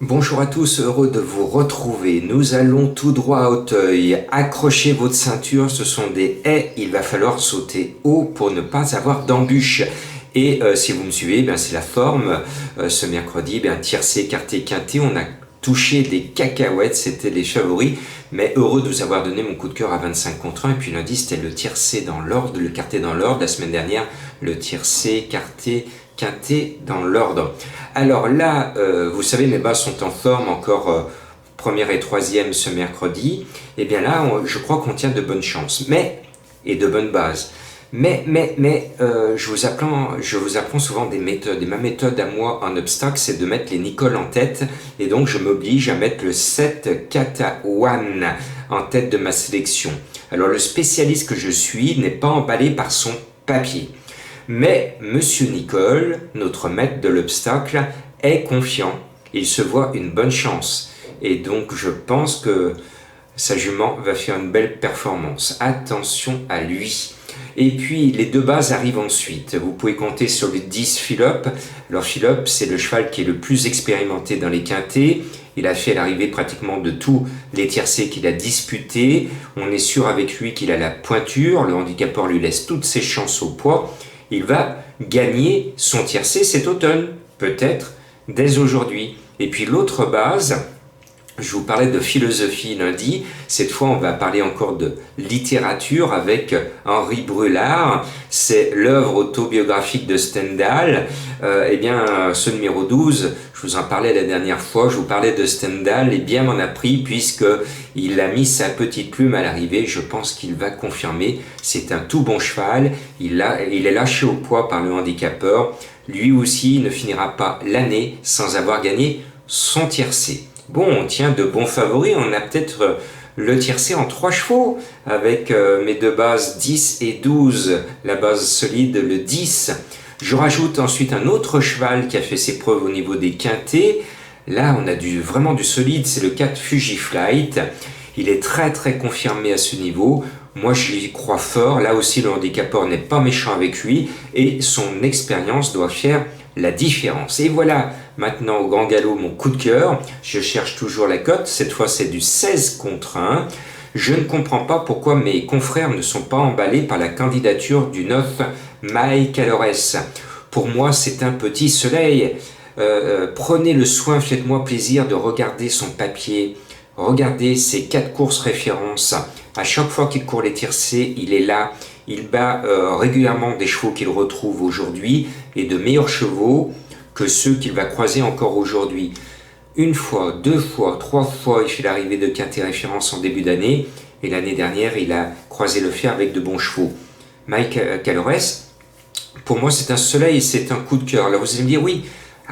Bonjour à tous, heureux de vous retrouver. Nous allons tout droit à Auteuil. Accrochez votre ceinture, ce sont des haies, il va falloir sauter haut pour ne pas avoir d'embûche. Et si vous me suivez, c'est la forme. Ce mercredi, tiercé, écarté, quinté, on a touché des cacahuètes, c'était les favoris. Mais heureux de vous avoir donné mon coup de cœur à 25 contre 1. Et puis lundi, c'était le tiercé dans l'ordre, le quarté dans l'ordre. La semaine dernière, le tiercé, écarté, quinté dans l'ordre. Alors là, vous savez, mes bases sont en forme encore première et troisième ce mercredi. Et bien là, je crois qu'on tient de bonnes chances, et de bonnes bases. Je vous apprends souvent des méthodes. Et ma méthode à moi en obstacle, c'est de mettre les Nicole en tête. Et donc, je m'oblige à mettre le 7 Katawan en tête de ma sélection. Alors, le spécialiste que je suis n'est pas emballé par son papier. Mais Monsieur Nicole, notre maître de l'obstacle, est confiant. Il se voit une bonne chance. Et donc, je pense que sa jument va faire une belle performance. Attention à lui. Et puis, les deux bases arrivent ensuite. Vous pouvez compter sur le 10 Philop. Alors, Philop, c'est le cheval qui est le plus expérimenté dans les quintés. Il a fait l'arrivée pratiquement de tous les tiercés qu'il a disputés. On est sûr avec lui qu'il a la pointure. Le handicapeur lui laisse toutes ses chances au poids. Il va gagner son tiercé cet automne, peut-être dès aujourd'hui. Et puis l'autre base, je vous parlais de philosophie lundi, cette fois on va parler encore de littérature avec Henri Brulard, c'est l'œuvre autobiographique de Stendhal. Ce numéro 12, je vous en parlais la dernière fois, je vous parlais de Stendhal, et bien m'en a pris puisqu'il a mis sa petite plume à l'arrivée. Je pense qu'il va confirmer, c'est un tout bon cheval, il est lâché au poids par le handicapeur, lui aussi ne finira pas l'année sans avoir gagné son tiercé. Bon, on tient de bons favoris, on a peut-être le tiercé en 3 chevaux avec mes deux bases 10 et 12, la base solide le 10. Je rajoute ensuite un autre cheval qui a fait ses preuves au niveau des quintés. Là, on a vraiment du solide, c'est le 4 Fujiflight. Il est très très confirmé à ce niveau. Moi, j'y crois fort. Là aussi, le handicapeur n'est pas méchant avec lui et son expérience doit faire la différence. Et voilà, maintenant au grand galop, mon coup de cœur. Je cherche toujours la cote. Cette fois, c'est du 16 contre 1. Je ne comprends pas pourquoi mes confrères ne sont pas emballés par la candidature du 9 Mike Calores. Pour moi, c'est un petit soleil. Prenez le soin, faites-moi plaisir de regarder son papier. Regardez ses 4 courses références. À chaque fois qu'il court les tiercés, il est là. Il bat régulièrement des chevaux qu'il retrouve aujourd'hui et de meilleurs chevaux que ceux qu'il va croiser encore aujourd'hui. Une fois, 2 fois, 3 fois, il fait l'arrivée de quintet référence en début d'année. Et l'année dernière, il a croisé le fer avec de bons chevaux. Mike Calores, pour moi, c'est un soleil, c'est un coup de cœur. Là, vous allez me dire, oui,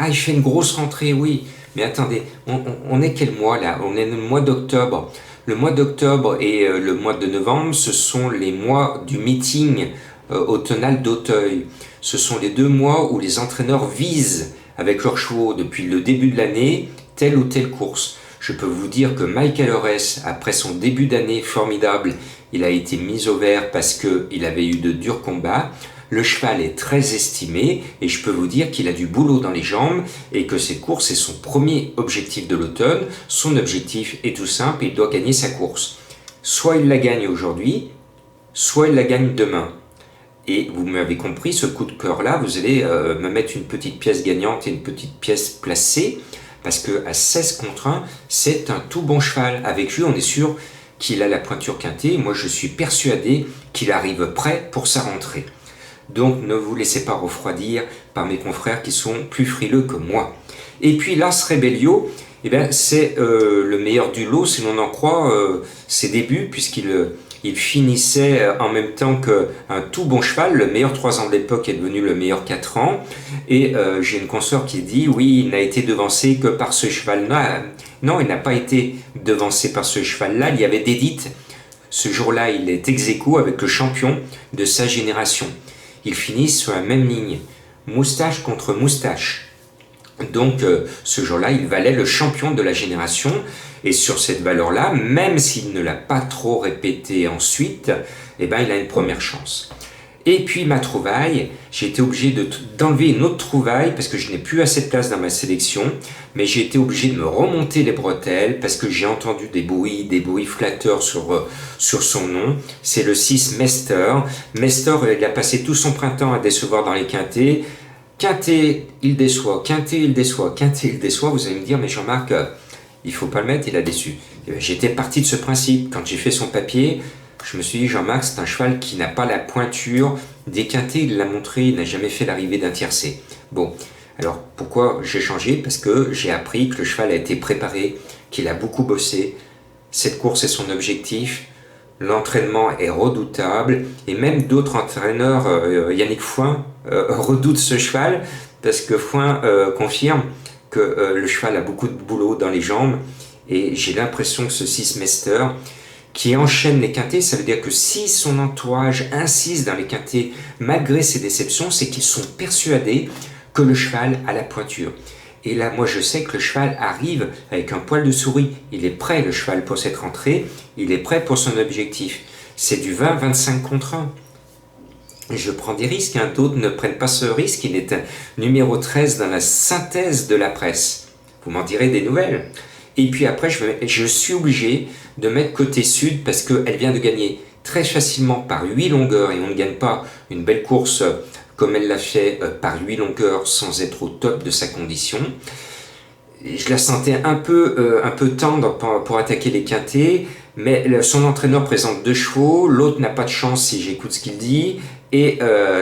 il fait une grosse rentrée, oui. Mais attendez, on est quel mois là? On est le mois d'octobre. Le mois d'octobre et le mois de novembre, ce sont les mois du meeting automnal d'Auteuil. Ce sont les 2 mois où les entraîneurs visent avec leurs chevaux depuis le début de l'année telle ou telle course. Je peux vous dire que Mike Calores, après son début d'année formidable, il a été mis au vert parce qu'il avait eu de durs combats. Le cheval est très estimé et je peux vous dire qu'il a du boulot dans les jambes et que cette course est son premier objectif de l'automne. Son objectif est tout simple, il doit gagner sa course. Soit il la gagne aujourd'hui, soit il la gagne demain. Et vous m'avez compris, ce coup de cœur-là, vous allez me mettre une petite pièce gagnante et une petite pièce placée parce qu'à 16 contre 1, c'est un tout bon cheval. Avec lui, on est sûr qu'il a la pointure quintée. Moi, je suis persuadé qu'il arrive prêt pour sa rentrée. Donc ne vous laissez pas refroidir par mes confrères qui sont plus frileux que moi. Et puis l'As Rebellio, c'est le meilleur du lot si l'on en croit ses débuts, puisqu'il finissait en même temps qu'un tout bon cheval. Le meilleur 3 ans de l'époque est devenu le meilleur 4 ans. Et j'ai une consoeur qui dit, oui, il n'a été devancé que par ce cheval-là. Non, il n'a pas été devancé par ce cheval-là, il y avait d'Edith. Ce jour-là, il est ex-aequo avec le champion de sa génération. Ils finissent sur la même ligne, moustache contre moustache. Donc ce jour-là, il valait le champion de la génération. Et sur cette valeur-là, même s'il ne l'a pas trop répété ensuite, il a une première chance. Et puis ma trouvaille, j'ai été obligé d'enlever une autre trouvaille parce que je n'ai plus assez de place dans ma sélection, mais j'ai été obligé de me remonter les bretelles parce que j'ai entendu des bruits flatteurs sur son nom. C'est le 6 Mester. Mester, il a passé tout son printemps à décevoir dans les quintés. Quintet, il déçoit, quintet, il déçoit, quintet, il déçoit. Vous allez me dire, mais Jean-Marc, il faut pas le mettre, il a déçu. J'étais parti de ce principe. Quand j'ai fait son papier, je me suis dit, Jean-Marc, c'est un cheval qui n'a pas la pointure des quintés, il l'a montré, il n'a jamais fait l'arrivée d'un tiercé. Bon, alors pourquoi j'ai changé? Parce que j'ai appris que le cheval a été préparé, qu'il a beaucoup bossé. Cette course est son objectif. L'entraînement est redoutable. Et même d'autres entraîneurs, Yannick Foin, redoute ce cheval parce que Foin confirme que le cheval a beaucoup de boulot dans les jambes. Et j'ai l'impression que ce 6 Mester qui enchaîne les quintés, ça veut dire que si son entourage insiste dans les quintés malgré ses déceptions, c'est qu'ils sont persuadés que le cheval a la pointure. Et là, moi, je sais que le cheval arrive avec un poil de souris. Il est prêt, le cheval, pour cette rentrée. Il est prêt pour son objectif. C'est du 20-25 contre 1. Je prends des risques, hein. D'autres ne prennent pas ce risque. Il est numéro 13 dans la synthèse de la presse. Vous m'en direz des nouvelles. Et puis après, je suis obligé de mettre côté sud parce qu'elle vient de gagner très facilement par 8 longueurs et on ne gagne pas une belle course comme elle l'a fait par 8 longueurs sans être au top de sa condition. Et je la sentais un peu tendre pour attaquer les quintés, mais son entraîneur présente 2 chevaux, l'autre n'a pas de chance si j'écoute ce qu'il dit, et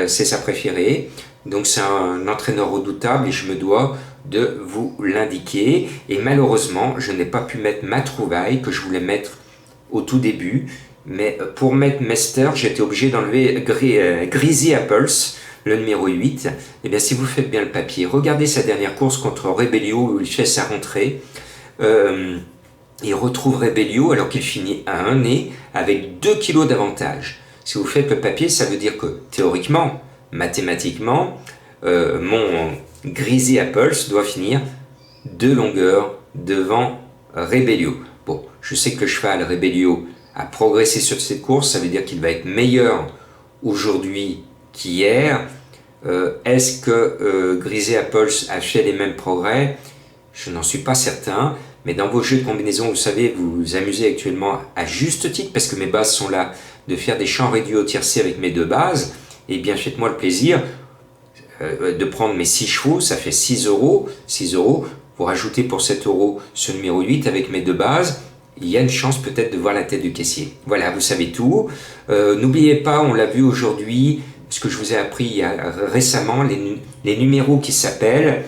c'est sa préférée. Donc c'est un entraîneur redoutable et je me dois de vous l'indiquer. Et malheureusement, je n'ai pas pu mettre ma trouvaille que je voulais mettre au tout début. Mais pour mettre Mester, j'étais obligé d'enlever Greasy Apples, le numéro 8. Et bien si vous faites bien le papier, regardez sa dernière course contre Rebellio où il fait sa rentrée. Il retrouve Rebellio alors qu'il finit à un nez avec 2 kilos d'avantage. Si vous faites le papier, ça veut dire que théoriquement, mathématiquement, mon Greasy Apples doit finir 2 longueurs devant Rebellio. Bon, je sais que le cheval Rebellio a progressé sur cette course, ça veut dire qu'il va être meilleur aujourd'hui qu'hier. Est-ce que Greasy Apples a fait les mêmes progrès? Je n'en suis pas certain, mais dans vos jeux de combinaison, vous savez, vous vous amusez actuellement à juste titre, parce que mes bases sont là, de faire des champs réduits au tiercé avec mes 2 bases. Eh bien, faites-moi le plaisir de prendre mes 6 chevaux, ça fait 6 euros. 6 euros, vous rajoutez pour 7 euros ce numéro 8 avec mes 2 bases. Il y a une chance peut-être de voir la tête du caissier. Voilà, vous savez tout. N'oubliez pas, on l'a vu aujourd'hui, ce que je vous ai appris récemment, les numéros qui s'appellent.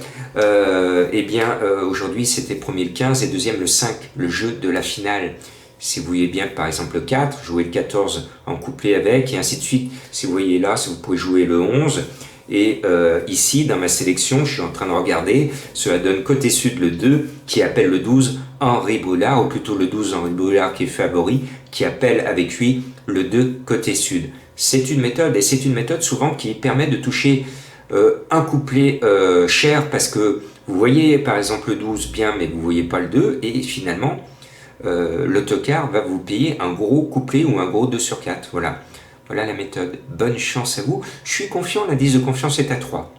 Aujourd'hui, c'était premier le 15 et deuxième le 5, le jeu de la finale. Si vous voyez bien, par exemple, le 4, jouez le 14 en couplet avec, et ainsi de suite. Si vous voyez là, vous pouvez jouer le 11. Et ici, dans ma sélection, je suis en train de regarder, cela donne côté sud le 2, qui appelle le 12 Henri Boulard, ou plutôt le 12 Henri Boulard qui est favori, qui appelle avec lui le 2 côté sud. C'est une méthode, et c'est une méthode souvent qui permet de toucher un couplet cher, parce que vous voyez par exemple le 12 bien, mais vous ne voyez pas le 2, et finalement, l'autocar va vous payer un gros couplet ou un gros 2 sur 4. Voilà la méthode. Bonne chance à vous. Je suis confiant, l'indice de confiance est à 3.